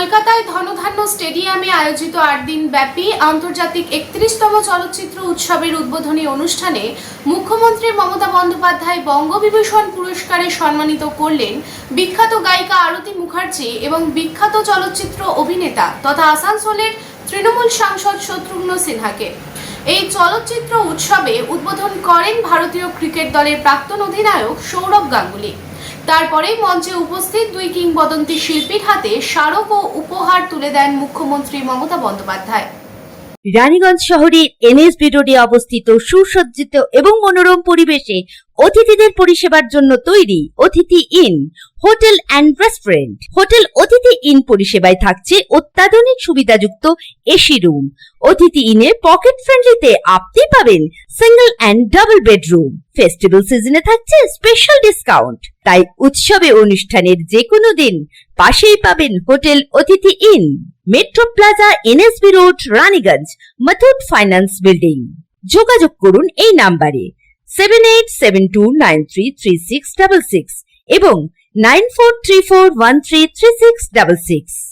কলকাতায় ধনধান্য স্টেডিয়ামে আয়োজিত ৮ দিন ব্যাপী আন্তর্জাতিক ৩১তম চলচ্চিত্র উৎসবের উদ্বোধনী অনুষ্ঠানে মুখ্যমন্ত্রী মমতা বন্দ্যোপাধ্যায় বঙ্গবিভূষণ পুরস্কারে সম্মানিত করলেন বিখ্যাত গায়িকা আরতি মুখার্জি এবং বিখ্যাত চলচ্চিত্র অভিনেতা তথা আসানসোলের তৃণমূল সাংসদ শত্রুঘ্ন সিনহাকে। এই চলচ্চিত্র উৎসবে উদ্বোধন করেন ভারতীয় ক্রিকেট দলের প্রাক্তন অধিনায়ক সৌরভ গাঙ্গুলি। তারপরে মঞ্চে উপস্থিত দুই কিংবদন্তি শিল্পীর হাতে স্মারক ও উপহার তুলে দেন মুখ্যমন্ত্রী মমতা বন্দ্যোপাধ্যায়। রানীগঞ্জ শহরের এনএসবি রোডে অবস্থিত সুসজ্জিত এবং মনোরম পরিবেশে অতিথিদের পরিষেবার জন্য তৈরি অতিথি in hotel and restaurant. Hotel অতিথি ইন পরিষেবায় থাকছে অত্যাধুনিক সুবিধাযুক্ত এসি রুম। অতিথি ইনে পকেট ফ্রেন্ডলিতে আপনি পাবেন single and double bedroom. Festival সিজনে থাকছে স্পেশাল ডিসকাউন্ট। তাই উৎসবে অনুষ্ঠানের যে কোনো দিন পাশেই পাবেন হোটেল অতিথি in, metro plaza, NSB road, Raniganj, Muthoot finance building. যোগাযোগ করুন এই নাম্বারে 7872933666 এবং 9434133666।